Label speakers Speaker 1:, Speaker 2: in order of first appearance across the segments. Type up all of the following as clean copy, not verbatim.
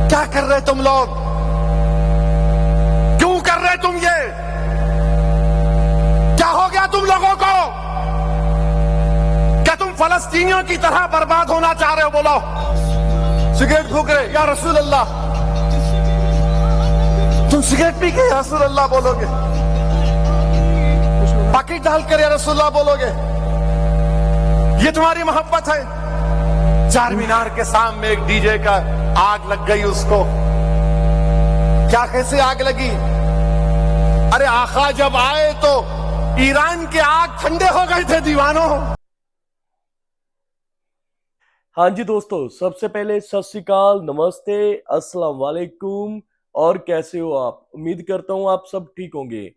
Speaker 1: क्या कर रहे तुम लोग? क्यों कर रहे तुम ये? क्या हो गया तुम लोगों को? क्या तुम फलस्तीनियों की तरह बर्बाद होना चाह रहे हो? बोलो। सिगरेट फूक रहे या रसूल अल्लाह? तुम सिगरेट पी के या रसूल अल्लाह बोलोगे? पाकिट डालकर या रसूल अल्लाह बोलोगे? ये तुम्हारी मोहब्बत है? चार मीनार के सामने एक डीजे का आग लग गई उसको। क्या कैसे आग लगी? अरे आका जब आए तो ईरान के आग ठंडे हो गए थे दीवानों।
Speaker 2: हाँ जी दोस्तों, सबसे पहले सत श्री अकाल, नमस्ते, अस्सलाम वालेकुम। और कैसे हो आप? उम्मीद करता हूँ आप सब ठीक होंगे।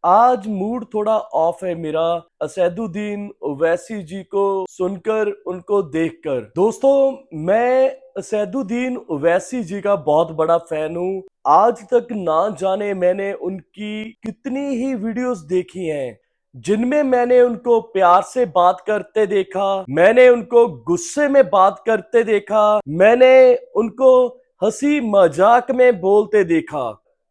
Speaker 2: आज मूड थोड़ा ऑफ है मेरा असैदुद्दीन ओवैसी जी को सुनकर, उनको देखकर। दोस्तों, मैं असैदुद्दीन ओवैसी जी का बहुत बड़ा फैन हूँ। आज तक ना जाने मैंने उनकी कितनी ही वीडियोस देखी हैं जिनमें मैंने उनको प्यार से बात करते देखा, मैंने उनको गुस्से में बात करते देखा, मैंने उनको हंसी मजाक में बोलते देखा।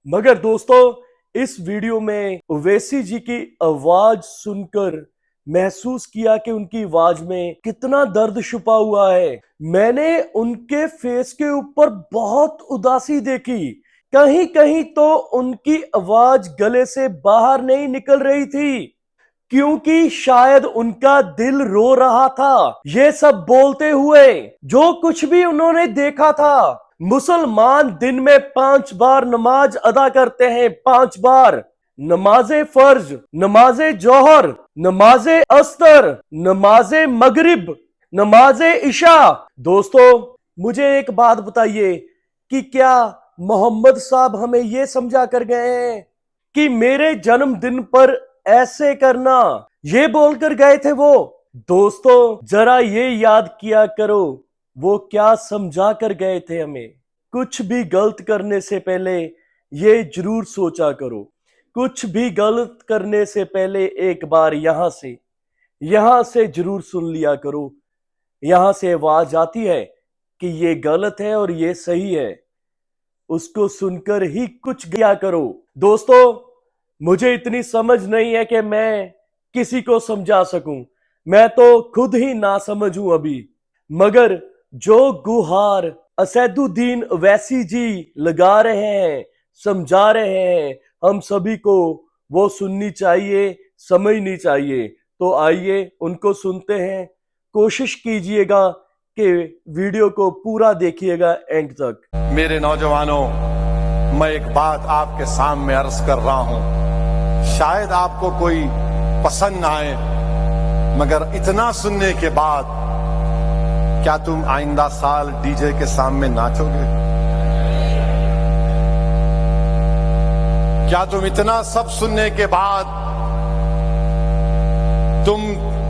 Speaker 2: मगर दोस्तों, इस वीडियो में ओवैसी जी की आवाज सुनकर महसूस किया कि उनकी आवाज में कितना दर्द छुपा हुआ है। मैंने उनके फेस के ऊपर बहुत उदासी देखी। कहीं कहीं तो उनकी आवाज गले से बाहर नहीं निकल रही थी, क्योंकि शायद उनका दिल रो रहा था ये सब बोलते हुए, जो कुछ भी उन्होंने देखा था। मुसलमान दिन में 5 बार नमाज अदा करते हैं, 5 बार। नमाजे फर्ज, नमाजे जोहर, नमाजे अस्तर, नमाजे मगरिब, नमाजे इशा। दोस्तों, मुझे एक बात बताइए कि क्या मोहम्मद साहब हमें ये समझा कर गए हैं कि मेरे जन्मदिन पर ऐसे करना, ये बोलकर गए थे वो? दोस्तों, जरा ये याद किया करो वो क्या समझा कर गए थे हमें। कुछ भी गलत करने से पहले ये जरूर सोचा करो। कुछ भी गलत करने से पहले एक बार यहां से जरूर सुन लिया करो। यहां से आवाज आती है कि ये गलत है और ये सही है, उसको सुनकर ही कुछ किया करो। दोस्तों, मुझे इतनी समझ नहीं है कि मैं किसी को समझा सकूं, मैं तो खुद ही ना समझूं अभी। मगर जो गुहार असैदुद्दीन ओवैसी जी लगा रहे हैं, समझा रहे हैं हम सभी को, वो सुननी चाहिए, समझनी चाहिए। तो आइए उनको सुनते हैं। कोशिश कीजिएगा कि वीडियो को पूरा देखिएगा एंड तक।
Speaker 1: मेरे नौजवानों, मैं एक बात आपके सामने अर्ज कर रहा हूं। शायद आपको कोई पसंद ना आए, मगर इतना सुनने के बाद क्या तुम आइंदा साल डीजे के सामने नाचोगे? क्या तुम इतना सब सुनने के बाद तुम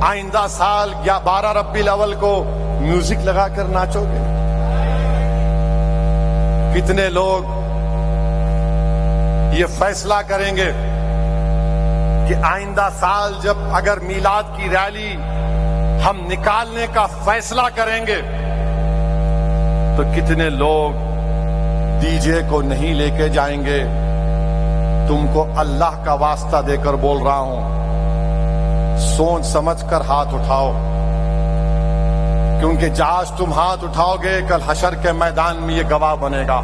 Speaker 1: आइंदा साल या 12 रब्बीउल अव्वल को म्यूजिक लगाकर नाचोगे? कितने लोग ये फैसला करेंगे कि आइंदा साल जब अगर मीलाद की रैली हम निकालने का फैसला करेंगे तो कितने लोग डीजे को नहीं लेके जाएंगे? तुमको अल्लाह का वास्ता देकर बोल रहा हूं, सोच समझ कर हाथ उठाओ, क्योंकि आज तुम हाथ उठाओगे कल हशर के मैदान में ये गवाह बनेगा।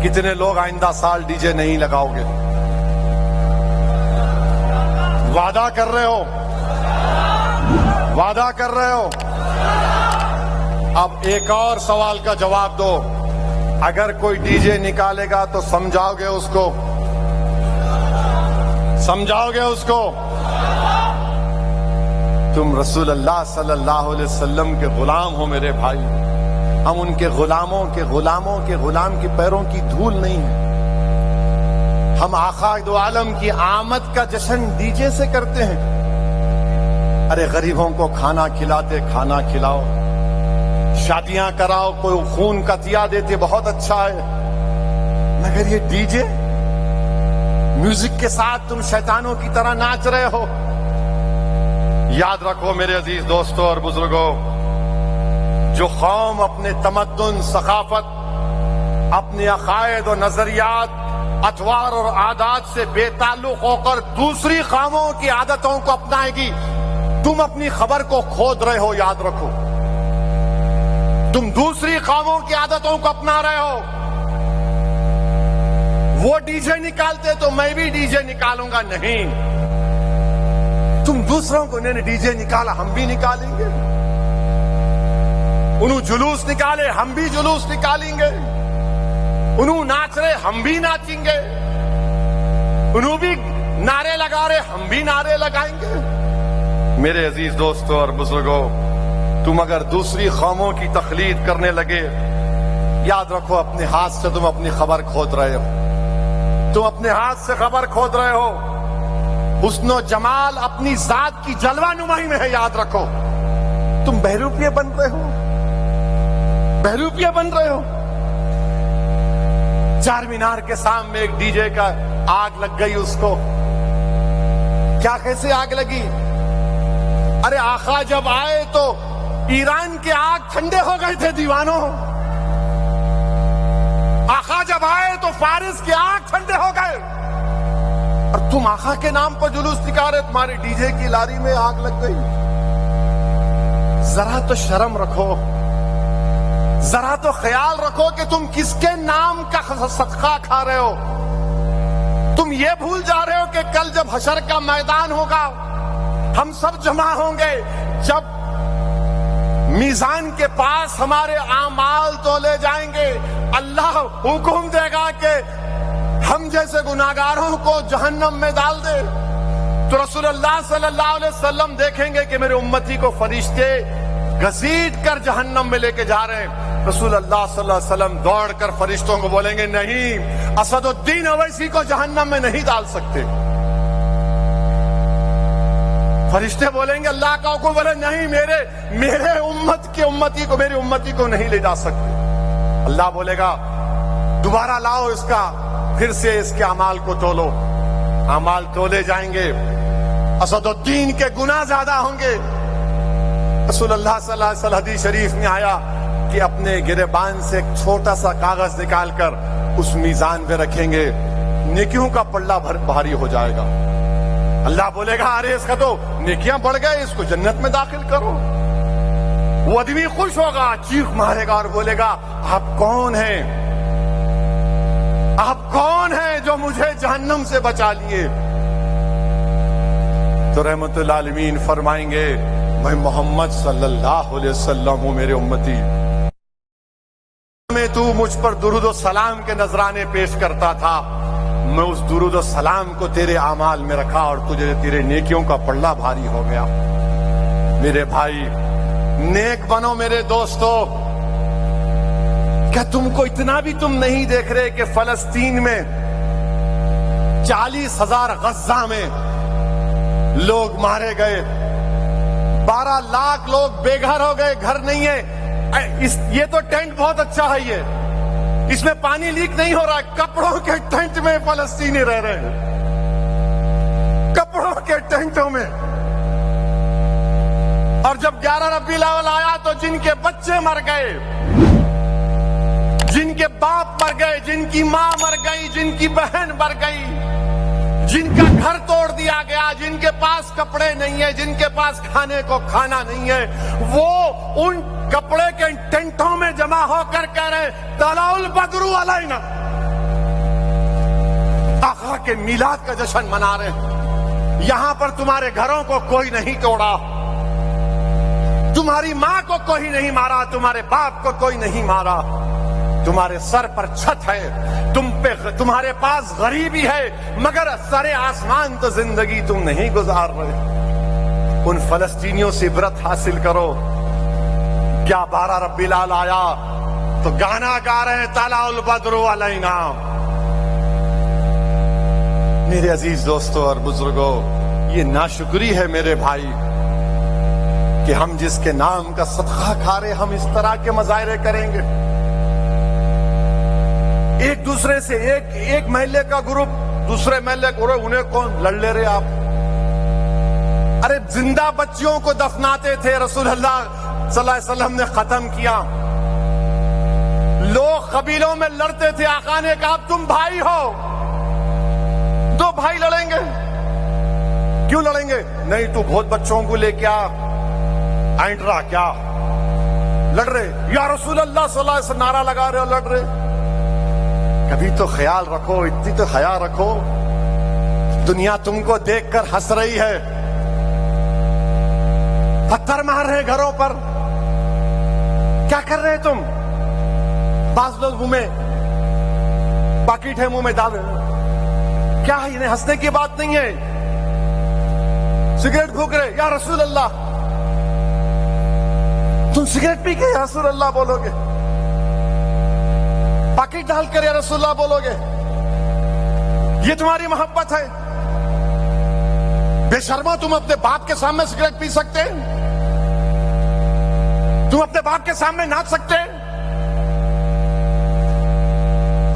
Speaker 1: कितने लोग आइंदा साल डीजे नहीं लगाओगे? वादा कर रहे हो? वादा कर रहे हो? अब एक और सवाल का जवाब दो। अगर कोई डीजे निकालेगा तो समझाओगे उसको? समझाओगे उसको? तुम रसूल अल्लाह सल्लल्लाहु अलैहि वसल्लम के गुलाम हो मेरे भाई। हम उनके गुलामों के गुलाम के पैरों की धूल नहीं है। हम आका दो आलम की आमद का जश्न डीजे से करते हैं। अरे गरीबों को खाना खिलाते, खाना खिलाओ, शादियां कराओ, कोई खून का तिया देते, बहुत अच्छा है। मगर ये डीजे म्यूजिक के साथ तुम शैतानों की तरह नाच रहे हो। याद रखो मेरे अजीज दोस्तों और बुजुर्गों, जो कौम अपने तमद्दुन, सकाफत अपने अकायद और नजरियात, अतवार और आदात से बेताल्लुक होकर दूसरी कौमों की आदतों को अपनाएगी। तुम अपनी खबर को खोद रहे हो, याद रखो। तुम दूसरी कौमों की आदतों को अपना रहे हो। वो डीजे निकालते तो मैं भी डीजे निकालूंगा, नहीं। तुम दूसरों को, नहीं डीजे निकाला हम भी निकालेंगे। उन्होंने जुलूस निकाले हम भी जुलूस निकालेंगे। उन्होंने नाच रहे हम भी नाचेंगे। उन्होंने भी नारे लगा रहे हम भी नारे लगाएंगे। मेरे अजीज दोस्तों और बुजुर्गों, तुम अगर दूसरी कौमों की तकलीद करने लगे, याद रखो अपने हाथ से तुम अपनी खबर खोद रहे हो। तुम अपने हाथ से खबर खोद रहे हो। हुस्नो जमाल अपनी जात की जलवा नुमाई में है, याद रखो। तुम बहरूपिये बन रहे हो, बहरूपिये बन रहे हो। चार मीनार के सामने एक डीजे का आग लग गई उसको। क्या, कैसे आग लगी? अरे आका जब आए तो ईरान के आग ठंडे हो गए थे दीवानों। आका जब आए तो फारिस के आग ठंडे हो गए। और तुम आका के नाम पर जुलूस निकाल रहे, तुम्हारे डीजे की लारी में आग लग गई। जरा तो शर्म रखो, जरा तो ख्याल रखो कि तुम किसके नाम का सदका खा रहे हो। तुम ये भूल जा रहे हो कि कल जब हशर का मैदान होगा, हम सब जमा होंगे। जब मीजान के पास हमारे आमाल तोले जाएंगे, अल्लाह हुक्म देगा कि हम जैसे गुनाहगारों को जहन्नम में डाल दे। तो रसूलुल्लाह सल्लल्लाहु अलैहि वसल्लम देखेंगे कि मेरे उम्मती को फरिश्ते घसीट कर जहन्नम में लेके जा रहे हैं। रसूलुल्लाह सल्लल्लाहु अलैहि वसल्लम दौड़कर फरिश्तों को बोलेंगे, नहीं, असदुद्दीन ओवैसी को जहन्नम में नहीं डाल सकते। फरिश्ते बोलेंगे, अल्लाह का हुक्म, बोले नहीं, मेरे उम्मती को, मेरी उम्मती को नहीं ले जा सकते। अल्लाह बोलेगा, दोबारा लाओ इसका, फिर से इसके अमाल को तोलो। अमाल तोले जाएंगे, असदुद्दीन के गुनाह ज्यादा होंगे। रसूलुल्लाह सल्लल्लाहु अलैहि वसल्लम हदीस शरीफ में आया कि अपने गिरेबान से एक छोटा सा कागज निकालकर उस मीजान पे रखेंगे, नेकियों का पल्ला भारी हो जाएगा। अल्लाह बोलेगा, अरे इसका तो नेकियां बढ़ गए, इसको जन्नत में दाखिल करो। वो आदमी खुश होगा, चीख मारेगा और बोलेगा, आप कौन हैं? आप कौन हैं जो मुझे जहन्नम से बचा लिए? तो रहमतुल आलमीन फरमाएंगे, मैं मोहम्मद सल्लल्लाहु अलैहि वसल्लम हूं, मेरे उम्मती। में तू मुझ पर दुरूद और सलाम के नजराने पेश करता था, मैं उस दुरूद और सलाम को तेरे आमाल में रखा और तुझे तेरे नेकियों का पल्ला भारी हो गया। मेरे भाई, नेक बनो मेरे दोस्तों। क्या तुमको इतना भी तुम नहीं देख रहे कि फलस्तीन में 40,000 गज्जा में लोग मारे गए, 12 लाख लोग बेघर हो गए, घर नहीं है। ये तो टेंट बहुत अच्छा है, ये इसमें पानी लीक नहीं हो रहा है। कपड़ों के टेंट में फलस्तीनी रह रहे हैं, कपड़ों के टेंटों में। और जब 11 रबीउल अव्वल आया तो जिनके बच्चे मर गए, जिनके बाप मर गए, जिनकी मां मर गई, जिनकी बहन मर गई, जिनका घर तोड़ दिया गया, जिनके पास कपड़े नहीं है, जिनके पास खाने को खाना नहीं है, वो उन कपड़े के टेंटों में जमा होकर कह रहे, तलाउल बदरू अलैना, आका के मिलाद का जश्न मना रहे हैं। यहां पर तुम्हारे घरों को कोई नहीं तोड़ा, तुम्हारी मां को कोई नहीं मारा, तुम्हारे बाप को कोई नहीं मारा, तुम्हारे सर पर छत है, तुम्हारे पास गरीबी है, मगर सरे आसमान तो जिंदगी तुम नहीं गुजार रहे। उन फलस्तीनियों से इबरत हासिल करो। क्या 12 रबीउल अव्वल आया तो गाना गा रहे, तलाउल बदरू अलैना। मेरे अजीज दोस्तों और बुजुर्गों, ये नाशुक्री है मेरे भाई कि हम जिसके नाम का सदका खा रहे, हम इस तरह के मजाहरे करेंगे। एक दूसरे से एक महल्ले का ग्रुप दूसरे महल्ले को, उन्हें कौन लड़ ले रहे आप? अरे जिंदा बच्चियों को दफनाते थे, रसूलुल्लाह सल्लल्लाहु अलैहि वसल्लम ने खत्म किया। लोग कबीलों में लड़ते थे, आका ने कहा तुम भाई हो, दो भाई लड़ेंगे। क्यों लड़ेंगे? नहीं तू बहुत बच्चों को लेके आ, आइंट्रा क्या लड़ रहे, या रसूल अल्लाह सल्लल्लाहु अलैहि वसल्लम नारा लगा रहे हो, लड़ रहे। कभी तो ख्याल रखो, इतनी तो हया रखो, दुनिया तुमको देखकर हंस रही है, पत्थर मार रहे घरों पर, क्या कर रहे तुम? बाज लोग मुंह में पाकिट है, मुंह में डाल रहे, क्या है? इन्हें हंसने की बात नहीं है। सिगरेट फूक रहे, या रसूल अल्लाह, तुम सिगरेट पी के या रसूल अल्लाह बोलोगे, पाकिट डालकर या रसूल अल्लाह बोलोगे, ये तुम्हारी मोहब्बत है? बेशर्मा, तुम अपने बाप के सामने सिगरेट पी सकते? तुम अपने बाप के सामने नाच सकते?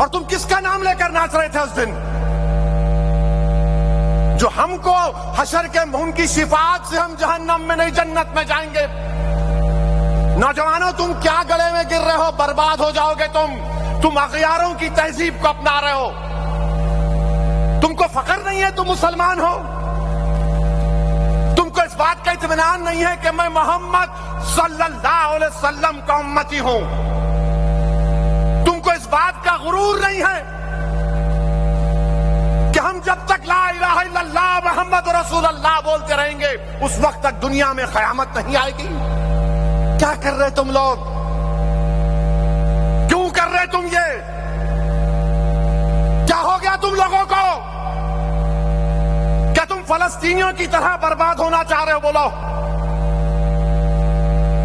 Speaker 1: और तुम किसका नाम लेकर नाच रहे थे उस दिन, जो हमको हशर के उनकी शिफात से हम जहन्नम में नहीं जन्नत में जाएंगे। नौजवानों, तुम क्या गले में गिर रहे हो? बर्बाद हो जाओगे तुम अगयारों की तहजीब को अपना रहे हो। तुमको फख्र नहीं है तुम मुसलमान हो? तुमको इस बात का इत्मीनान नहीं है कि मैं मोहम्मद सल्लल्लाहु अलैहि वसल्लम का उम्मती हूं? तुमको इस बात का गुरूर नहीं है कि हम जब तक ला इलाहा इल्लल्लाह मुहम्मद रसूलुल्लाह बोलते रहेंगे उस वक्त तक दुनिया में कयामत नहीं आएगी? क्या कर रहे तुम लोग? क्यों कर रहे तुम ये? क्या हो गया तुम लोगों को? क्या तुम फलस्तीनियों की तरह बर्बाद होना चाह रहे हो? बोलो,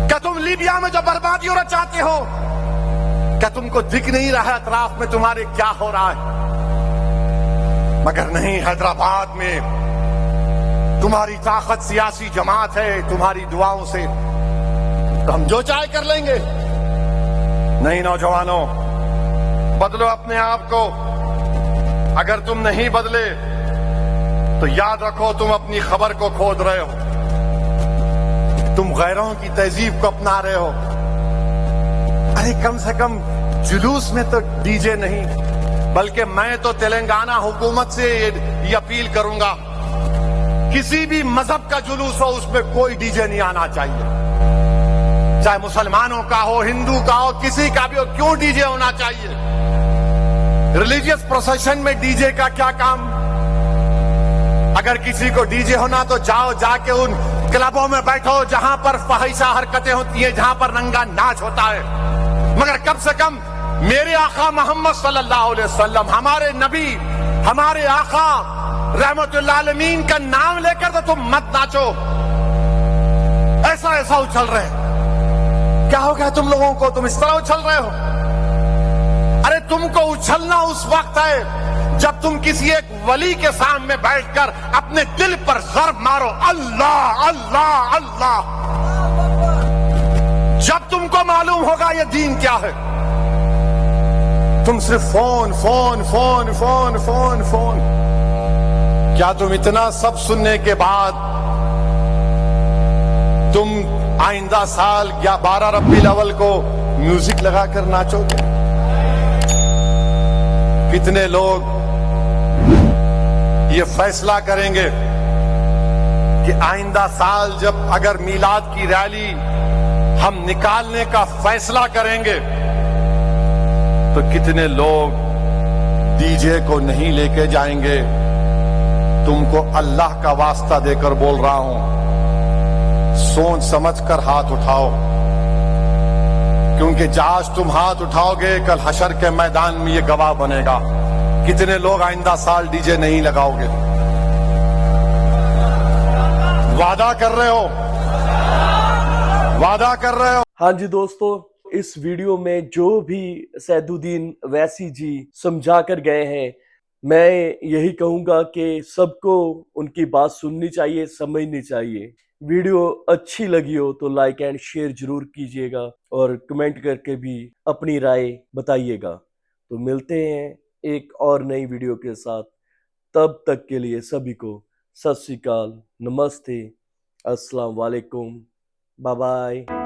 Speaker 1: क्या तुम लीबिया में जो बर्बादी हो चाहते हो, क्या तुमको दिख नहीं रहा है अतराफ में तुम्हारे क्या हो रहा है? मगर नहीं, हैदराबाद में तुम्हारी ताकत सियासी जमात है, तुम्हारी दुआओं से तो हम जो चाहे कर लेंगे। नहीं नौजवानों, बदलो अपने आप को। अगर तुम नहीं बदले तो याद रखो तुम अपनी खबर को खोद रहे हो, तुम गैरों की तहजीब को अपना रहे हो। अरे कम से कम जुलूस में तो डीजे नहीं, बल्कि मैं तो तेलंगाना हुकूमत से ये अपील करूंगा, किसी भी मजहब का जुलूस हो उसमें कोई डीजे नहीं आना चाहिए, चाहे मुसलमानों का हो, हिंदू का हो, किसी का भी हो। क्यों डीजे होना चाहिए? रिलीजियस प्रोसेशन में डीजे का क्या काम? अगर किसी को डीजे होना तो जाओ, जाके उन क्लबों में बैठो जहां पर फहिशा हरकतें होती है, जहां पर नंगा नाच होता है। मगर कम से कम मेरे आका मोहम्मद सल्लल्लाहु अलैहि वसल्लम, हमारे नबी, हमारे आका रहमतुल्लाह आलमीन का नाम लेकर तो तुम मत नाचो। ऐसा ऐसा उछल रहे, क्या हो गया तुम लोगों को? तुम इस तरह उछल रहे हो। अरे तुमको उछलना उस वक्त है जब तुम किसी एक वली के सामने बैठकर अपने दिल पर ज़र्ब मारो, अल्लाह अल्लाह अल्लाह। जब तुमको मालूम होगा ये दीन क्या है। तुम सिर्फ phone phone phone phone phone phone. क्या तुम इतना सब सुनने के बाद तुम आइंदा साल या 12 रब्बीउल अव्वल को म्यूजिक लगाकर नाचोगे? कितने लोग ये फैसला करेंगे कि आइंदा साल जब अगर मीलाद की रैली हम निकालने का फैसला करेंगे तो कितने लोग डीजे को नहीं लेके जाएंगे? तुमको अल्लाह का वास्ता देकर बोल रहा हूं, सोच समझकर हाथ उठाओ, क्योंकि आज तुम हाथ उठाओगे कल हशर के मैदान में ये गवाह बनेगा। कितने लोग आइंदा साल डीजे नहीं लगाओगे? वादा कर रहे हो? वादा कर रहे हो?
Speaker 2: हाँ जी दोस्तों, इस वीडियो में जो भी सैदुद्दीन वैसी जी समझा कर गए हैं, मैं यही कहूंगा कि सबको उनकी बात सुननी चाहिए, समझनी चाहिए। वीडियो अच्छी लगी हो तो लाइक एंड शेयर जरूर कीजिएगा और कमेंट करके भी अपनी राय बताइएगा। तो मिलते हैं एक और नई वीडियो के साथ, तब तक के लिए सभी को सत श्री अकाल, नमस्ते, अस्सलाम वालेकुम, बाय बाय।